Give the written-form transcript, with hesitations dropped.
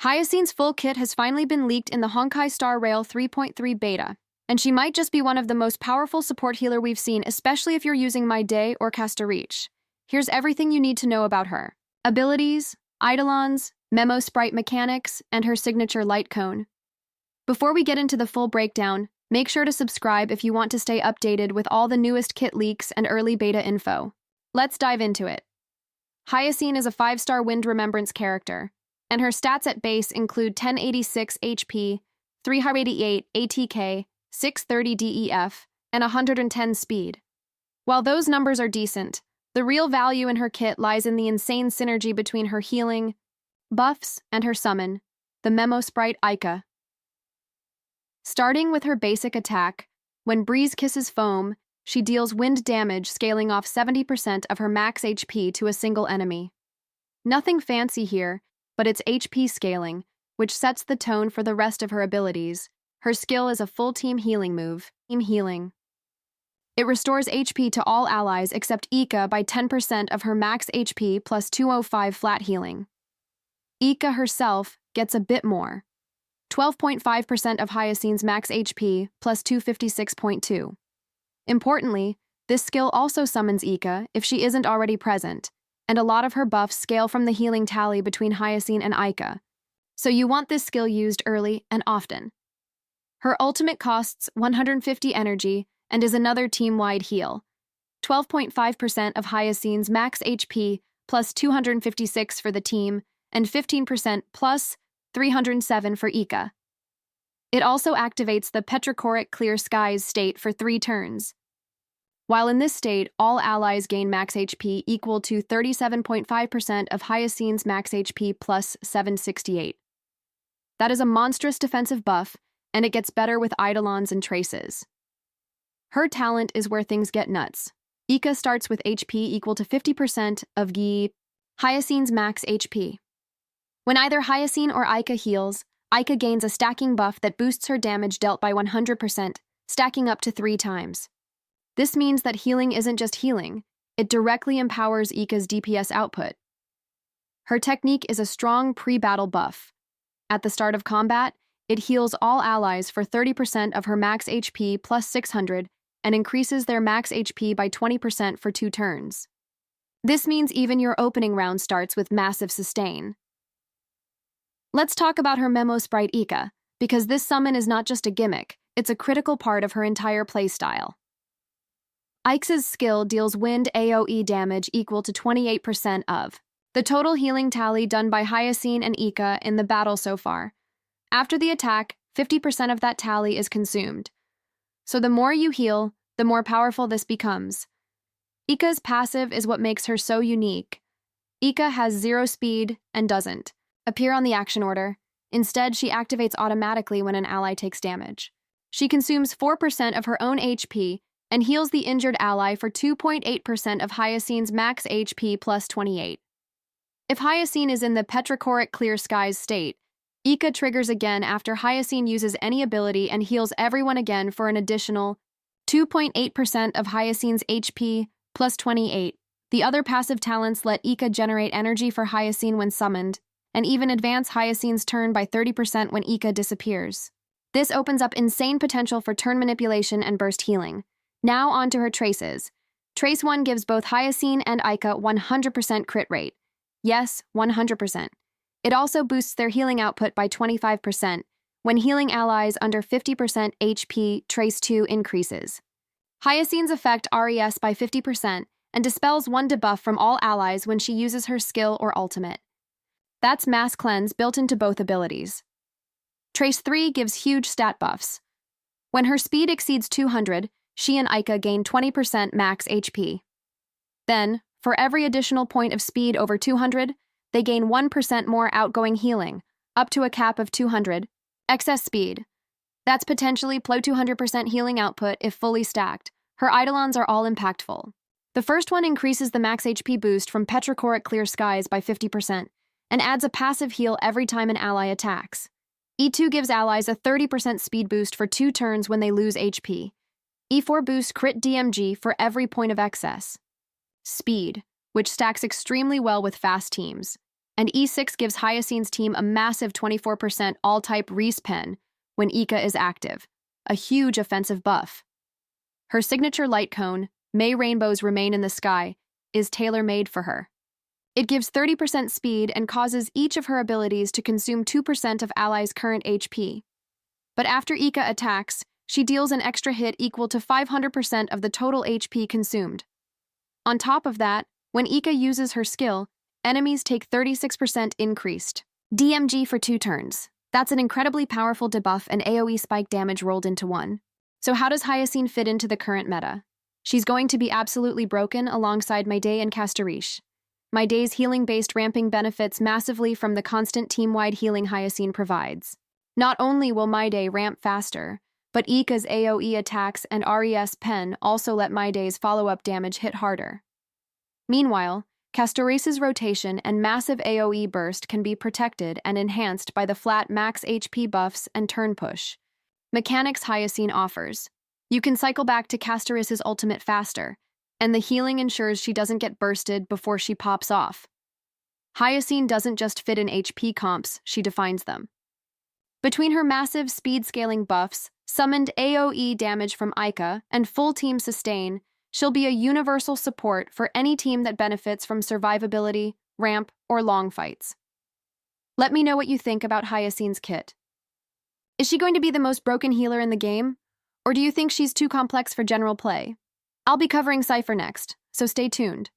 Hyacine's full kit has finally been leaked in the Honkai Star Rail 3.3 beta, and she might just be one of the most powerful support healer we've seen, especially if you're using Mydei or Castorice. Here's everything you need to know about her. Abilities, Eidolons, Memo Sprite mechanics, and her signature light cone. Before we get into the full breakdown, make sure to subscribe if you want to stay updated with all the newest kit leaks and early beta info. Let's dive into it. Hyacine is a 5-star Wind Remembrance character, and her stats at base include 1086 HP, 388 ATK, 630 DEF, and 110 speed. While those numbers are decent, the real value in her kit lies in the insane synergy between her healing buffs and her summon, the Memo Sprite Ica. Starting with her basic attack, when Breeze kisses foam, she deals wind damage scaling off 70% of her max HP to a single enemy. Nothing fancy here, but it's HP scaling, which sets the tone for the rest of her abilities. Her skill is a full team healing move, Team Healing. It restores HP to all allies except Ica by 10% of her max HP plus 205 flat healing. Ica herself gets a bit more, 12.5% of Hyacine's max HP plus 256.2. Importantly, this skill also summons Ica if she isn't already present, and a lot of her buffs scale from the healing tally between Hyacine and Ica, so you want this skill used early and often. Her ultimate costs 150 energy and is another team-wide heal, 12.5% of Hyacine's max HP plus 256 for the team, and 15% plus 307 for Ica. It also activates the Petrichoric Clear Skies state for 3 turns. While in this state, all allies gain max HP equal to 37.5% of Hyacine's max HP plus 768. That is a monstrous defensive buff, and it gets better with Eidolons and Traces. Her talent is where things get nuts. Ica starts with HP equal to 50% of Hyacine's max HP. When either Hyacine or Ica heals, Ica gains a stacking buff that boosts her damage dealt by 100%, stacking up to 3 times. This means that healing isn't just healing, it directly empowers Ica's DPS output. Her technique is a strong pre-battle buff. At the start of combat, it heals all allies for 30% of her max HP plus 600 and increases their max HP by 20% for 2 turns. This means even your opening round starts with massive sustain. Let's talk about her Memo Sprite Ica, because this summon is not just a gimmick, it's a critical part of her entire playstyle. Ica's skill deals wind AoE damage equal to 28% of the total healing tally done by Hyacine and Ica in the battle so far. After the attack, 50% of that tally is consumed. So the more you heal, the more powerful this becomes. Ica's passive is what makes her so unique. Ica has 0 speed and doesn't appear on the action order. Instead, she activates automatically when an ally takes damage. She consumes 4% of her own HP and heals the injured ally for 2.8% of Hyacine's max HP plus 28. If Hyacine is in the Petrichoric Clear Skies state, Ica triggers again after Hyacine uses any ability and heals everyone again for an additional 2.8% of Hyacine's HP plus 28. The other passive talents let Ica generate energy for Hyacine when summoned, and even advance Hyacine's turn by 30% when Ica disappears. This opens up insane potential for turn manipulation and burst healing. Now on to her traces. Trace 1 gives both Hyacine and Ica 100% crit rate. Yes, 100%. It also boosts their healing output by 25%. When healing allies under 50% HP, Trace 2 increases. Hyacine's effect RES by 50% and dispels 1 debuff from all allies when she uses her skill or ultimate. That's Mass Cleanse built into both abilities. Trace 3 gives huge stat buffs. When her speed exceeds 200, she and Ica gain 20% max HP. Then, for every additional point of speed over 200, they gain 1% more outgoing healing, up to a cap of 200. Excess speed. That's potentially plus 200% healing output if fully stacked. Her Eidolons are all impactful. The first one increases the max HP boost from Petrichoric Clear Skies by 50%, and adds a passive heal every time an ally attacks. E2 gives allies a 30% speed boost for 2 turns when they lose HP. E4 boosts crit DMG for every point of excess. Speed, which stacks extremely well with fast teams. And E6 gives Hyacine's team a massive 24% all-type respen when Ika is active, a huge offensive buff. Her signature light cone, May Rainbows Remain in the Sky, is tailor-made for her. It gives 30% speed and causes each of her abilities to consume 2% of allies' current HP. But after Ika attacks, she deals an extra hit equal to 500% of the total HP consumed. On top of that, when Ika uses her skill, enemies take 36% increased. DMG for 2 turns. That's an incredibly powerful debuff and AoE spike damage rolled into one. So how does Hyacine fit into the current meta? She's going to be absolutely broken alongside Mydei and Castorice. Mydei's healing-based ramping benefits massively from the constant team-wide healing Hyacine provides. Not only will Mydei ramp faster, but Ika's AoE attacks and RES pen also let Mydei's follow-up damage hit harder. Meanwhile, Castorice's rotation and massive AoE burst can be protected and enhanced by the flat max HP buffs and turn push mechanics Hyacine offers. You can cycle back to Castorice's ultimate faster, and the healing ensures she doesn't get bursted before she pops off. Hyacine doesn't just fit in HP comps, she defines them. Between her massive speed-scaling buffs, summoned AoE damage from Ika, and full team sustain, she'll be a universal support for any team that benefits from survivability, ramp, or long fights. Let me know what you think about Hyacine's kit. Is she going to be the most broken healer in the game? Or do you think she's too complex for general play? I'll be covering Cypher next, so stay tuned.